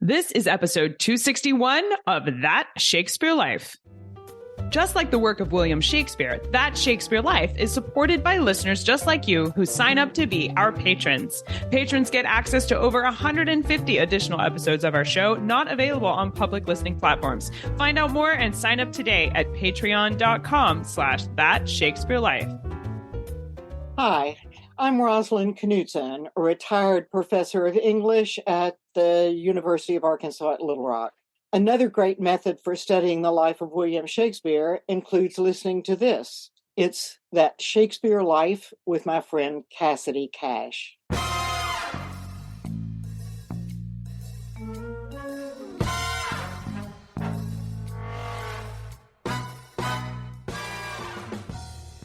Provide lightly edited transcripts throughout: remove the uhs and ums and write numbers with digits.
This is episode 261 of That Shakespeare Life. Just like the work of William Shakespeare, That Shakespeare Life is supported by listeners just like you who sign up to be our patrons. Patrons get access to over 150 additional episodes of our show, not available on public listening platforms. Find out more and sign up today at patreon.com/thatshakespearelife. Hi, I'm Rosalind Knutson, a retired professor of English at the University of Arkansas at Little Rock. Another great method for studying the life of William Shakespeare includes listening to this. It's That Shakespeare Life with my friend Cassidy Cash.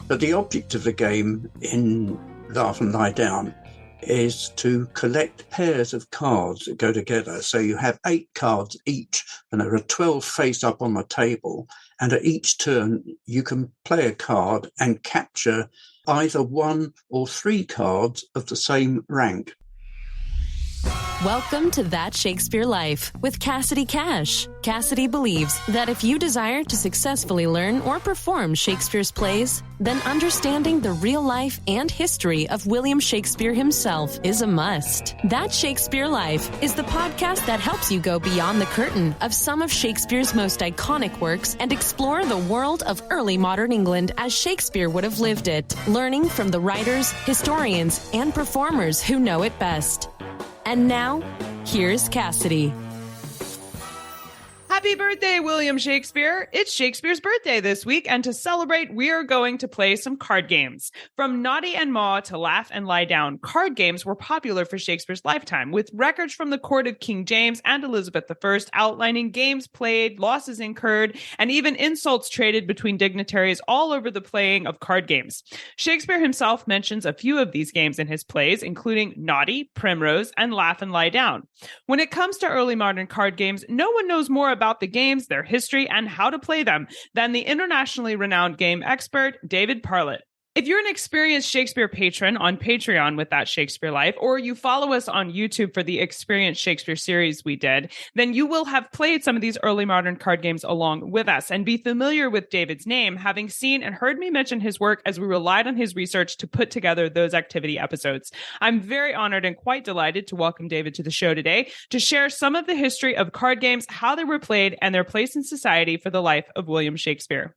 But the object of the game in Laugh and Lie Down is to collect pairs of cards that go together. So you have 8 cards each, and there are 12 face up on the table. And at each turn, you can play a card and capture either 1 or 3 cards of the same rank. Welcome to That Shakespeare Life with Cassidy Cash. Cassidy believes that if you desire to successfully learn or perform Shakespeare's plays, then understanding the real life and history of William Shakespeare himself is a must. That Shakespeare Life is the podcast that helps you go beyond the curtain of some of Shakespeare's most iconic works and explore the world of early modern England as Shakespeare would have lived it, learning from the writers, historians, and performers who know it best. And now, here's Cassidy. Happy birthday, William Shakespeare. It's Shakespeare's birthday this week, and to celebrate, we are going to play some card games. From Naughty and Maw to Laugh and Lie Down, card games were popular for Shakespeare's lifetime, with records from the court of King James and Elizabeth I outlining games played, losses incurred, and even insults traded between dignitaries all over the playing of card games. Shakespeare himself mentions a few of these games in his plays, including Naughty, Primrose, and Laugh and Lie Down. When it comes to early modern card games, no one knows more about the games, their history, and how to play them than the internationally renowned game expert, David Parlett. If you're an experienced Shakespeare patron on Patreon with That Shakespeare Life, or you follow us on YouTube for the Experience Shakespeare series we did, then you will have played some of these early modern card games along with us and be familiar with David's name, having seen and heard me mention his work as we relied on his research to put together those activity episodes. I'm very honored and quite delighted to welcome David to the show today to share some of the history of card games, how they were played, and their place in society for the life of William Shakespeare.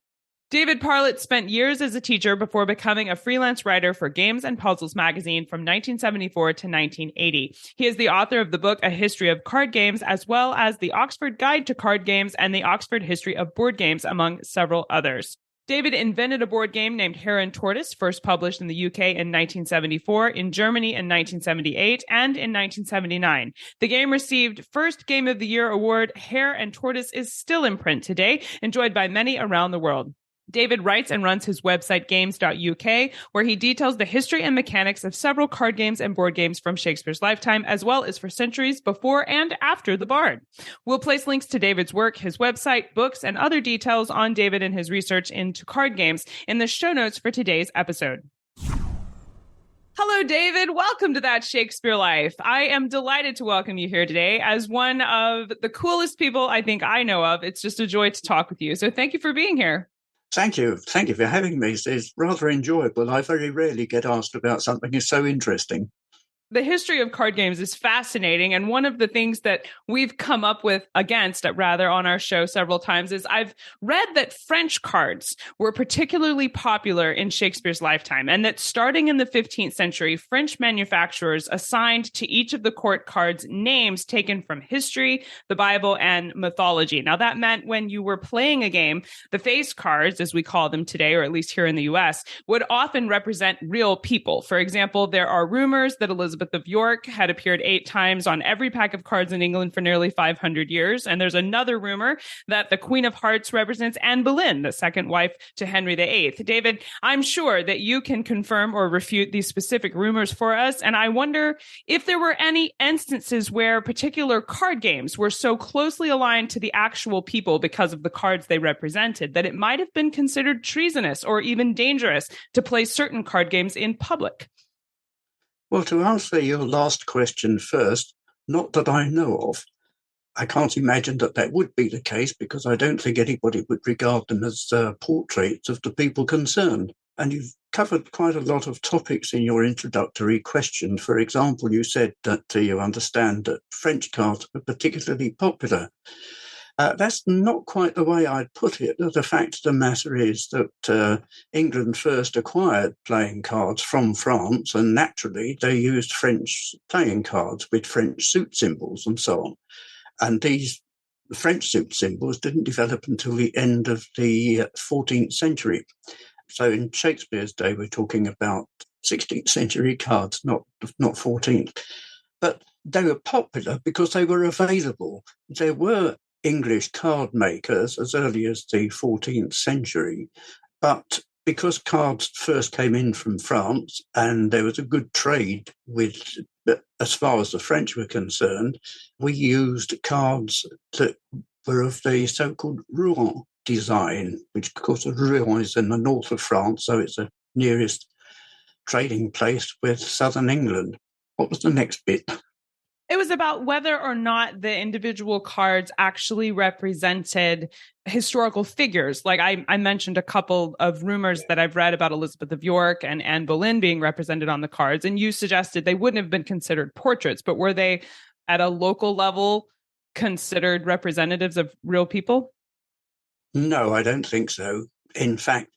David Parlett spent years as a teacher before becoming a freelance writer for Games and Puzzles magazine from 1974 to 1980. He is the author of the book A History of Card Games, as well as the Oxford Guide to Card Games and the Oxford History of Board Games, among several others. David invented a board game named Hare and Tortoise, first published in the UK in 1974, in Germany in 1978, and in 1979. The game received First Game of the Year award. Hare and Tortoise is still in print today, enjoyed by many around the world. David writes and runs his website games.uk, where he details the history and mechanics of several card games and board games from Shakespeare's lifetime, as well as for centuries before and after the Bard. We'll place links to David's work, his website, books, and other details on David and his research into card games in the show notes for today's episode. Hello, David. Welcome to That Shakespeare Life. I am delighted to welcome you here today as one of the coolest people I think I know of. It's just a joy to talk with you. So thank you for being here. Thank you. Thank you for having me. It's rather enjoyable. I very rarely get asked about something that's so interesting. The history of card games is fascinating. And one of the things that we've come up with on our show several times is I've read that French cards were particularly popular in Shakespeare's lifetime, and that starting in the 15th century, French manufacturers assigned to each of the court cards names taken from history, the Bible, and mythology. Now, that meant when you were playing a game, the face cards, as we call them today, or at least here in the US, would often represent real people. For example, there are rumors that Elizabeth of York had appeared 8 times on every pack of cards in England for nearly 500 years. And there's another rumor that the Queen of Hearts represents Anne Boleyn, the second wife to Henry VIII. David, I'm sure that you can confirm or refute these specific rumors for us. And I wonder if there were any instances where particular card games were so closely aligned to the actual people because of the cards they represented that it might have been considered treasonous or even dangerous to play certain card games in public. Well, to answer your last question first, not that I know of. I can't imagine that would be the case because I don't think anybody would regard them as portraits of the people concerned. And you've covered quite a lot of topics in your introductory question. For example, you said that you understand that French cards were particularly popular. That's not quite the way I'd put it. The fact of the matter is that England first acquired playing cards from France, and naturally they used French playing cards with French suit symbols and so on. And these French suit symbols didn't develop until the end of the 14th century. So in Shakespeare's day, we're talking about 16th century cards, not 14th. But they were popular because they were available. There were English card makers as early as the 14th century, but because cards first came in from France and there was a good trade with, as far as the French were concerned, we used cards that were of the so-called Rouen design, which of course Rouen is in the north of France, so it's the nearest trading place with southern England. What was the next bit? It was about whether or not the individual cards actually represented historical figures. Like I mentioned a couple of rumors that I've read about Elizabeth of York and Anne Boleyn being represented on the cards, and you suggested they wouldn't have been considered portraits, but were they at a local level considered representatives of real people? No, I don't think so. In fact,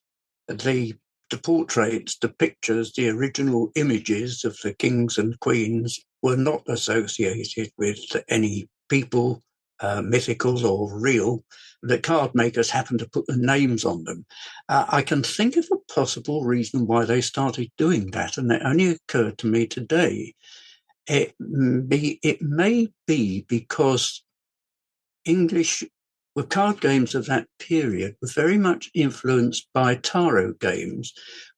the portraits, the pictures, the original images of the kings and queens were not associated with any people, mythical or real. The card makers happened to put the names on them. I can think of a possible reason why they started doing that, and it only occurred to me today. It may be because English card games of that period were very much influenced by tarot games,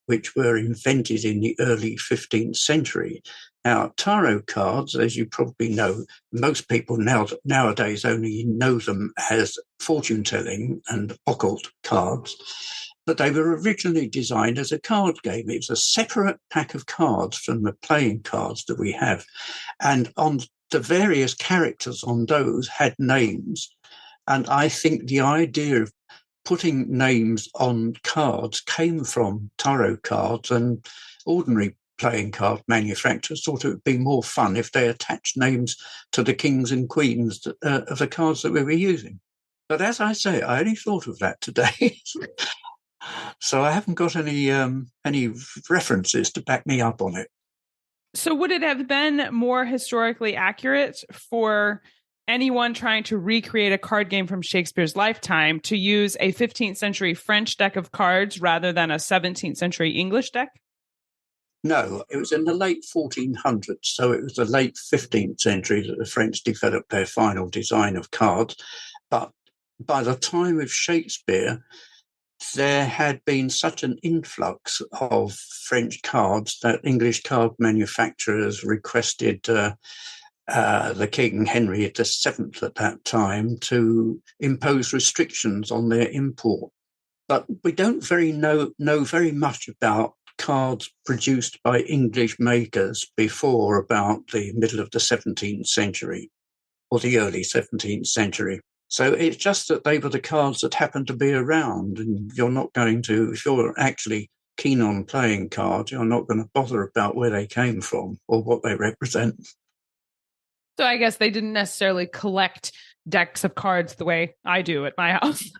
which were invented in the early 15th century. Now, tarot cards, as you probably know, most people nowadays only know them as fortune-telling and occult cards, but they were originally designed as a card game. It was a separate pack of cards from the playing cards that we have. And on the various characters on those had names. And I think the idea of putting names on cards came from tarot cards, and ordinary playing card manufacturers thought it would be more fun if they attached names to the kings and queens of the cards that we were using. But as I say, I only thought of that today. So I haven't got any references to back me up on it. So would it have been more historically accurate for anyone trying to recreate a card game from Shakespeare's lifetime to use a 15th century French deck of cards rather than a 17th century English deck? No, it was in the late 1400s, so it was the late 15th century that the French developed their final design of cards. But by the time of Shakespeare, there had been such an influx of French cards that English card manufacturers requested the King, Henry VII at that time, to impose restrictions on their import. But we don't know very much about cards produced by English makers before about the middle of the 17th century or the early 17th century. So it's just that they were the cards that happened to be around, and you're not going to, if you're actually keen on playing cards, you're not going to bother about where they came from or what they represent. So I guess they didn't necessarily collect decks of cards the way I do at my house.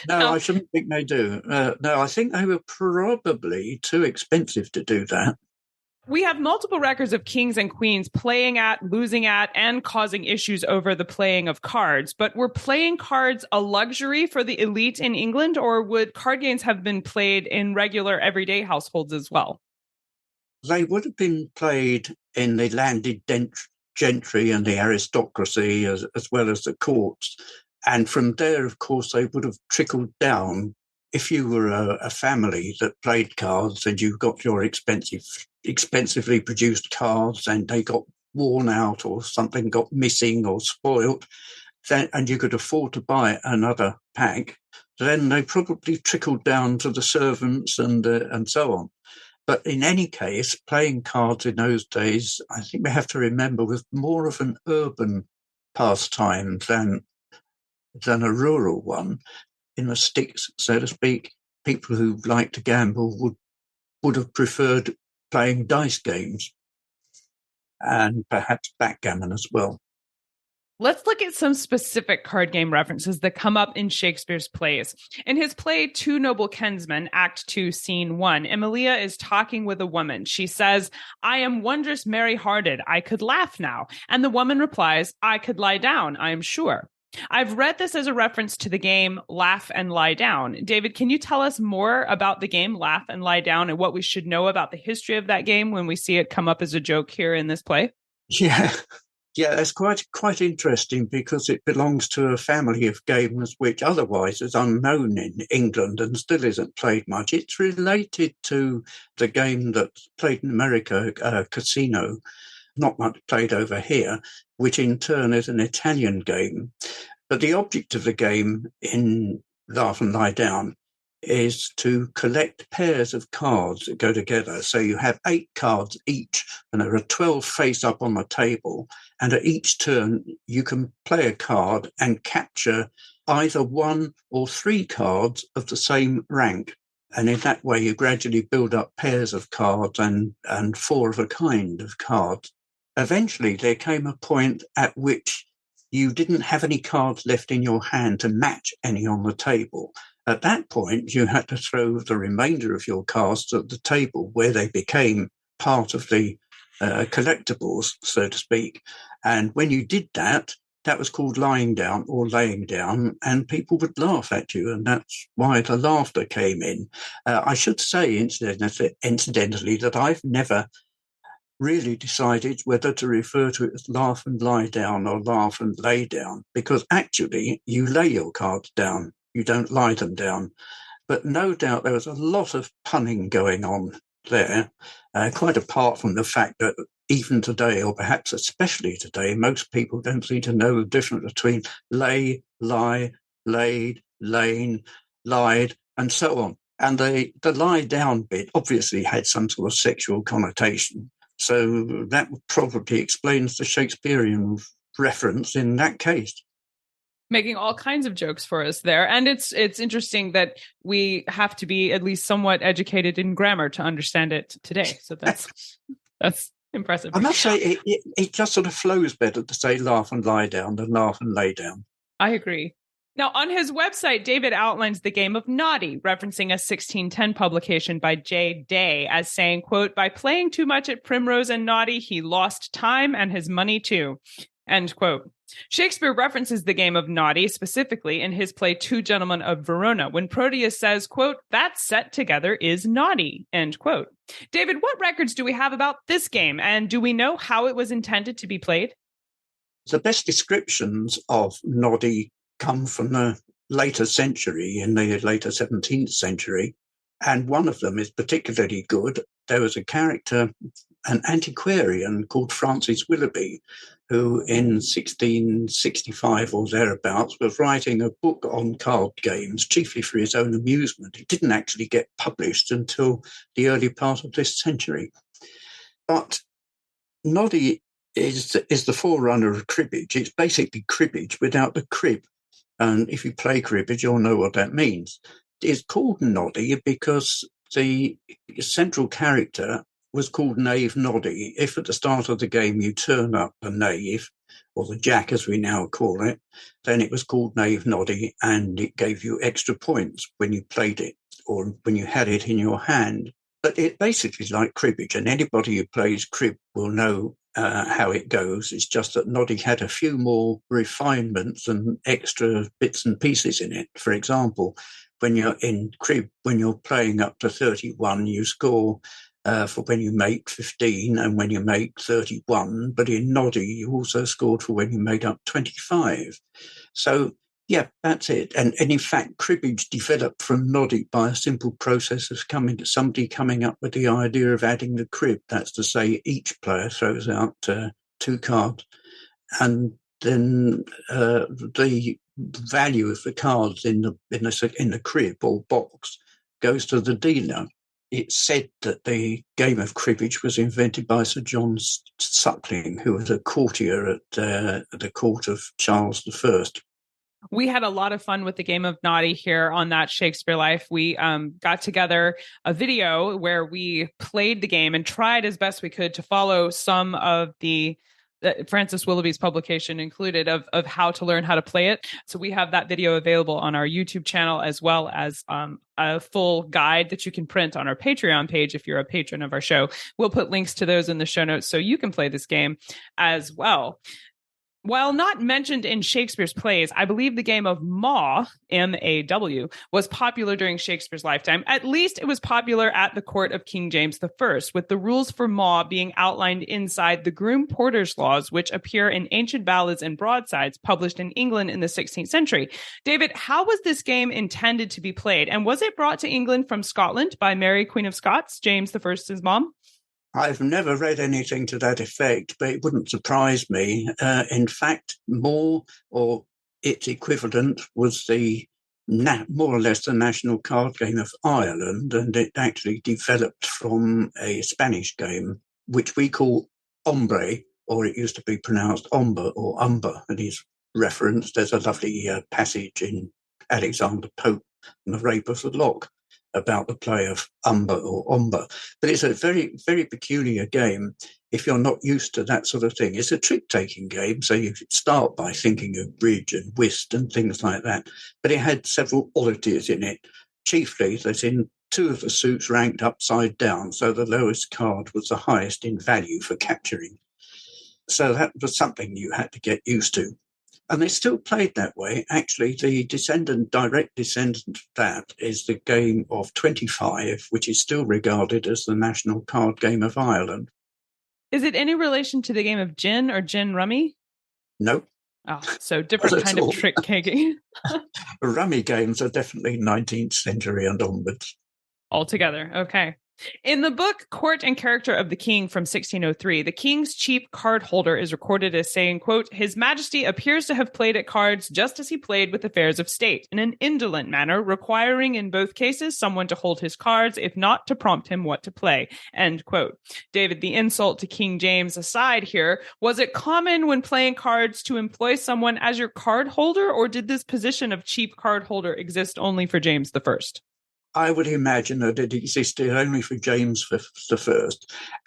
No, I shouldn't think they do. No, I think they were probably too expensive to do that. We have multiple records of kings and queens playing at, losing at, and causing issues over the playing of cards. But were playing cards a luxury for the elite in England, or would card games have been played in regular everyday households as well? They would have been played in the landed gentry and the aristocracy as well as the courts. And from there, of course, they would have trickled down. If you were a family that played cards and you got your expensively produced cards and they got worn out or something got missing or spoilt, and you could afford to buy another pack, then they probably trickled down to the servants and so on. But in any case, playing cards in those days, I think we have to remember, was more of an urban pastime than a rural one. In the sticks, so to speak, people who like to gamble would have preferred playing dice games and perhaps backgammon as well. Let's look at some specific card game references that come up in Shakespeare's plays. In his play, Two Noble Kinsmen, Act 2, Scene 1, Emilia is talking with a woman. She says, "I am wondrous merry-hearted. I could laugh now." And the woman replies, "I could lie down, I am sure." I've read this as a reference to the game Laugh and Lie Down. David, can you tell us more about the game Laugh and Lie Down and what we should know about the history of that game when we see it come up as a joke here in this play? Yeah. Yeah, it's quite interesting because it belongs to a family of games which otherwise is unknown in England and still isn't played much. It's related to the game that's played in America, Casino, not much played over here, which in turn is an Italian game. But the object of the game in Laugh and Lie Down is to collect pairs of cards that go together. So you have 8 cards each, and there are 12 face up on the table. And at each turn, you can play a card and capture either 1 or 3 cards of the same rank. And in that way, you gradually build up pairs of cards and 4 of a kind of cards. Eventually, there came a point at which you didn't have any cards left in your hand to match any on the table. At that point, you had to throw the remainder of your cards at the table where they became part of the collectibles, so to speak. And when you did that, that was called lying down or laying down, and people would laugh at you, and that's why the laughter came in. I should say, incidentally, that I've never really decided whether to refer to it as laugh and lie down or laugh and lay down, because actually you lay your cards down. You don't lie them down. But no doubt there was a lot of punning going on there, quite apart from the fact that even today, or perhaps especially today, most people don't seem to know the difference between lay, lie, laid, lain, lied, and so on. And the lie down bit obviously had some sort of sexual connotation. So that probably explains the Shakespearean reference in that case. Making all kinds of jokes for us there. And it's interesting that we have to be at least somewhat educated in grammar to understand it today. So that's impressive. I must say, it just sort of flows better to say laugh and lie down than laugh and lay down. I agree. Now, on his website, David outlines the game of Naughty, referencing a 1610 publication by J. Day as saying, quote, "By playing too much at Primrose and Naughty, he lost time and his money too." End quote. Shakespeare references the game of Naughty specifically in his play Two Gentlemen of Verona, when Proteus says, quote, "That set together is naughty," end quote. David, what records do we have about this game, and do we know how it was intended to be played? The best descriptions of Noddy come from the later century, in the later 17th century, and one of them is particularly good. There was a character, an antiquarian called Francis Willoughby, who in 1665 or thereabouts was writing a book on card games, chiefly for his own amusement. It didn't actually get published until the early part of this century. But Noddy is the forerunner of cribbage. It's basically cribbage without the crib. And if you play cribbage, you'll know what that means. It's called Noddy because the central character was called Knave Noddy. If at the start of the game you turn up the knave, or the jack as we now call it, then it was called Knave Noddy, and it gave you extra points when you played it or when you had it in your hand. But it basically is like cribbage, and anybody who plays crib will know how it goes. It's just that Noddy had a few more refinements and extra bits and pieces in it. For example, when you're in crib, when you're playing up to 31, you score for when you make 15 and when you make 31. But in Noddy, you also scored for when you made up 25. So, yeah, that's it. And in fact, cribbage developed from Noddy by a simple process of somebody coming up with the idea of adding the crib. That's to say, each player throws out 2 cards, and then the value of the cards in the crib or box goes to the dealer. it's said that the game of cribbage was invented by Sir John Suckling, who was a courtier at the court of Charles I. We had a lot of fun with the game of Naughty here on That Shakespeare Life. We got together a video where we played the game and tried as best we could to follow some of the Francis Willoughby's publication included of how to learn how to play it. So we have that video available on our YouTube channel, as well as a full guide that you can print on our Patreon page if you're a patron of our show. We'll put links to those in the show notes so you can play this game as well. While not mentioned in Shakespeare's plays, I believe the game of Maw, M-A-W, was popular during Shakespeare's lifetime. At least it was popular at the court of King James I, with the rules for Maw being outlined inside the Groom Porter's Laws, which appear in ancient ballads and broadsides published in England in the 16th century. David, how was this game intended to be played? And was it brought to England from Scotland by Mary, Queen of Scots, James I's mom? I've never read anything to that effect, but it wouldn't surprise me. In fact, Maw, or its equivalent, was the more or less the national card game of Ireland, and it actually developed from a Spanish game, which we call Hombre, or it used to be pronounced Omber or Umber, and is referenced. There's a lovely passage in Alexander Pope and the Rape of the Lock about the play of Umber or Omber. But it's a very, very peculiar game if you're not used to that sort of thing. It's a trick-taking game, so you start by thinking of bridge and whist and things like that. But it had several oddities in it, chiefly that in two of the suits ranked upside down, so the lowest card was the highest in value for capturing. So that was something you had to get used to. And it's still played that way. Actually, the direct descendant of that is the game of 25, which is still regarded as the national card game of Ireland. Is it any relation to the game of gin or gin rummy? No. Oh, so different kind of trick taking. Rummy games are definitely 19th century and onwards. Altogether. Okay. In the book Court and Character of the King from 1603, the king's chief card holder is recorded as saying, quote, "His Majesty appears to have played at cards just as he played with affairs of state, in an indolent manner, requiring in both cases someone to hold his cards, if not to prompt him what to play," end quote. David, the insult to King James aside here, was it common when playing cards to employ someone as your card holder, or did this position of chief card holder exist only for James I? I would imagine that it existed only for James I,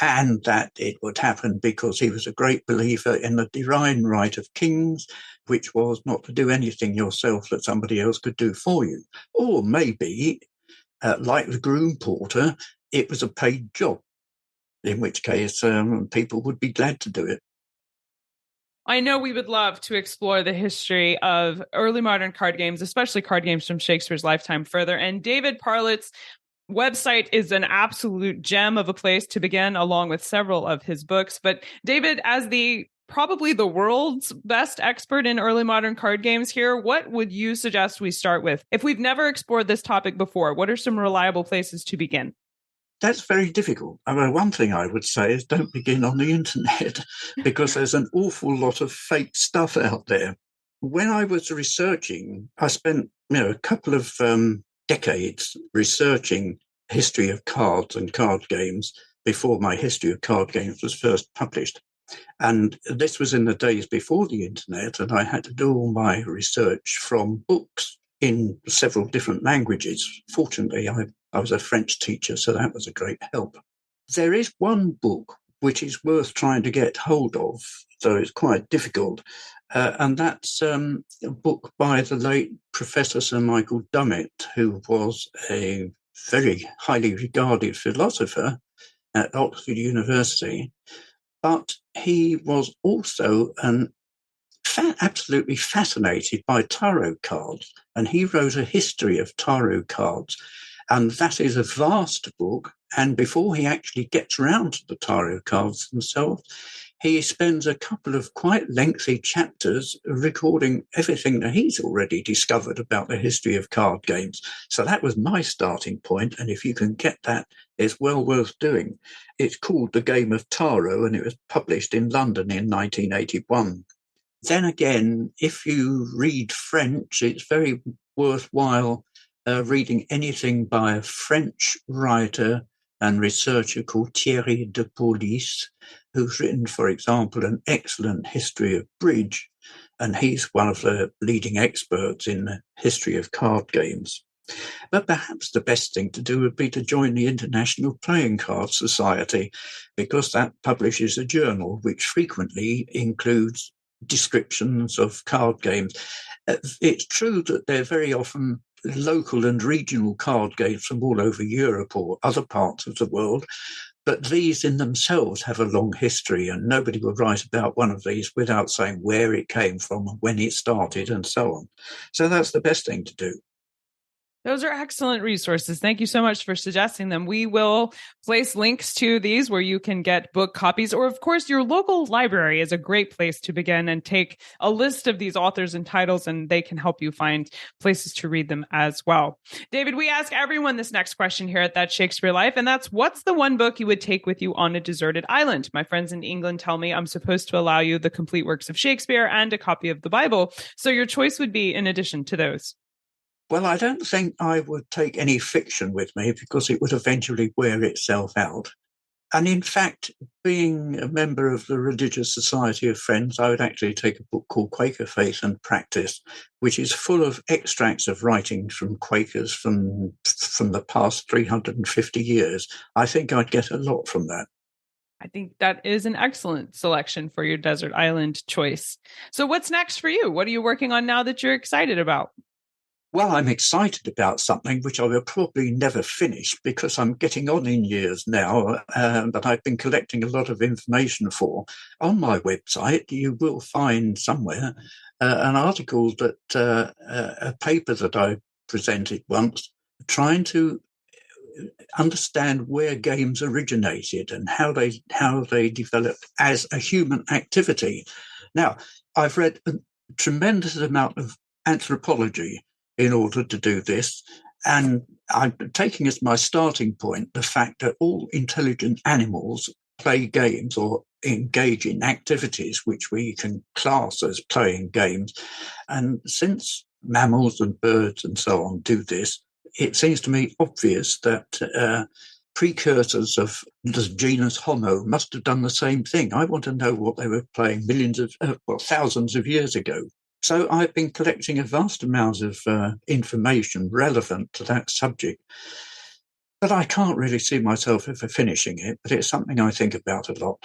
and that it would happen because he was a great believer in the divine right of kings, which was not to do anything yourself that somebody else could do for you. Or maybe, like the groom porter, it was a paid job, in which case people would be glad to do it. I know we would love to explore the history of early modern card games, especially card games from Shakespeare's lifetime further. And David Parlett's website is an absolute gem of a place to begin, along with several of his books. But David, as probably the world's best expert in early modern card games here, what would you suggest we start with? If we've never explored this topic before, what are some reliable places to begin? That's very difficult. I mean, one thing I would say is don't begin on the internet because there's an awful lot of fake stuff out there. When I was researching, I spent a couple of decades researching history of cards and card games before my history of card games was first published. And this was in the days before the internet, and I had to do all my research from books in several different languages. Fortunately, I was a French teacher, so that was a great help. There is one book which is worth trying to get hold of, though it's quite difficult, and that's a book by the late Professor Sir Michael Dummett, who was a very highly regarded philosopher at Oxford University, but he was also absolutely fascinated by tarot cards, and he wrote a history of tarot cards. And that is a vast book. And before he actually gets around to the tarot cards themselves, he spends a couple of quite lengthy chapters recording everything that he's already discovered about the history of card games. So that was my starting point. And if you can get that, it's well worth doing. It's called The Game of Tarot, and it was published in London in 1981. Then again, if you read French, it's very worthwhile reading anything by a French writer and researcher called Thierry de Paulis, who's written, for example, an excellent history of bridge, and he's one of the leading experts in the history of card games. But perhaps the best thing to do would be to join the International Playing Card Society, because that publishes a journal which frequently includes descriptions of card games. It's true that they're very often local and regional card games from all over Europe or other parts of the world, but these in themselves have a long history, and nobody would write about one of these without saying where it came from, when it started, and so on. So that's the best thing to do. Those are excellent resources. Thank you so much for suggesting them. We will place links to these where you can get book copies, or of course, your local library is a great place to begin and take a list of these authors and titles, and they can help you find places to read them as well. David, we ask everyone this next question here at That Shakespeare Life, and that's, what's the one book you would take with you on a deserted island? My friends in England tell me I'm supposed to allow you the complete works of Shakespeare and a copy of the Bible. So your choice would be in addition to those. Well, I don't think I would take any fiction with me, because it would eventually wear itself out. And in fact, being a member of the Religious Society of Friends, I would actually take a book called Quaker Faith and Practice, which is full of extracts of writings from Quakers from the past 350 years. I think I'd get a lot from that. I think that is an excellent selection for your desert island choice. So what's next for you? What are you working on now that you're excited about? Well, I'm excited about something which I will probably never finish, because I'm getting on in years now, but I've been collecting a lot of information for. On my website, you will find somewhere an article that a paper that I presented once, trying to understand where games originated and how they developed as a human activity. Now, I've read a tremendous amount of anthropology in order to do this. And I'm taking as my starting point the fact that all intelligent animals play games or engage in activities which we can class as playing games. And since mammals and birds and so on do this, it seems to me obvious that precursors of the genus Homo must have done the same thing. I want to know what they were playing thousands of years ago. So I've been collecting a vast amount of information relevant to that subject. But I can't really see myself ever finishing it, but it's something I think about a lot.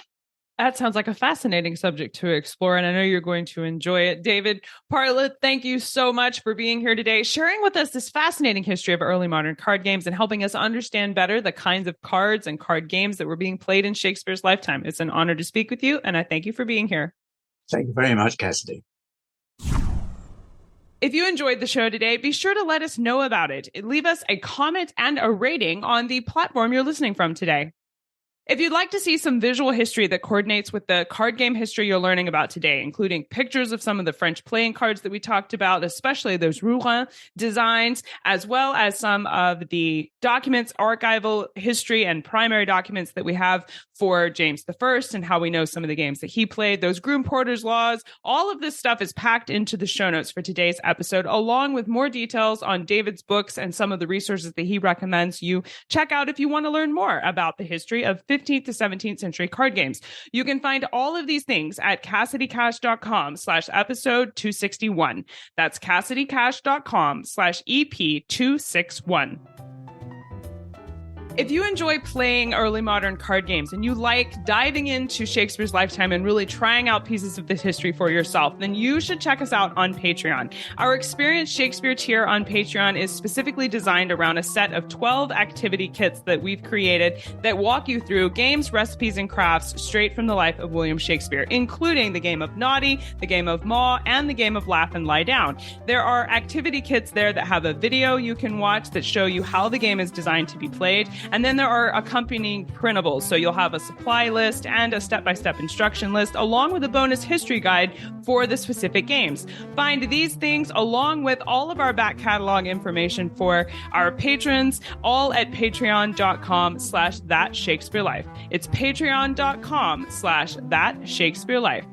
That sounds like a fascinating subject to explore, and I know you're going to enjoy it. David Parlett, thank you so much for being here today, sharing with us this fascinating history of early modern card games and helping us understand better the kinds of cards and card games that were being played in Shakespeare's lifetime. It's an honor to speak with you, and I thank you for being here. Thank you very much, Cassidy. If you enjoyed the show today, be sure to let us know about it. Leave us a comment and a rating on the platform you're listening from today. If you'd like to see some visual history that coordinates with the card game history you're learning about today, including pictures of some of the French playing cards that we talked about, especially those Rourin designs, as well as some of the documents, archival history, and primary documents that we have for James I and how we know some of the games that he played, those Groom Porter's laws, all of this stuff is packed into the show notes for today's episode, along with more details on David's books and some of the resources that he recommends you check out if you want to learn more about the history of 15th to 17th century card games. You can find all of these things at CassidyCash.com/episode 261. That's CassidyCash.com/EP261. If you enjoy playing early modern card games and you like diving into Shakespeare's lifetime and really trying out pieces of this history for yourself, then you should check us out on Patreon. Our Experience Shakespeare tier on Patreon is specifically designed around a set of 12 activity kits that we've created that walk you through games, recipes, and crafts straight from the life of William Shakespeare, including the game of Naughty, the game of Maw, and the game of Laugh and Lie Down. There are activity kits there that have a video you can watch that show you how the game is designed to be played. And then there are accompanying printables. So you'll have a supply list and a step-by-step instruction list, along with a bonus history guide for the specific games. Find these things along with all of our back catalog information for our patrons, all at patreon.com/thatshakespearelife. It's patreon.com/thatshakespearelife.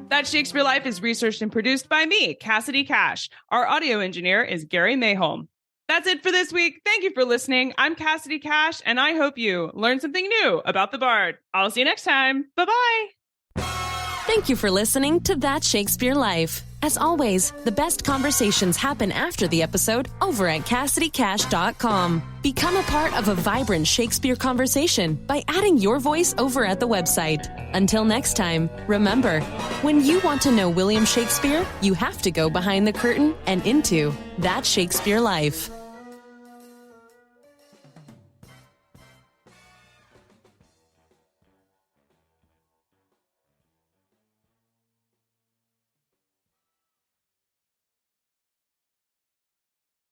That Shakespeare Life is researched and produced by me, Cassidy Cash. Our audio engineer is Gary Mayholm. That's it for this week. Thank you for listening. I'm Cassidy Cash, and I hope you learned something new about the Bard. I'll see you next time. Bye-bye. Thank you for listening to That Shakespeare Life. As always, the best conversations happen after the episode over at CassidyCash.com. Become a part of a vibrant Shakespeare conversation by adding your voice over at the website. Until next time, remember, when you want to know William Shakespeare, you have to go behind the curtain and into That Shakespeare Life.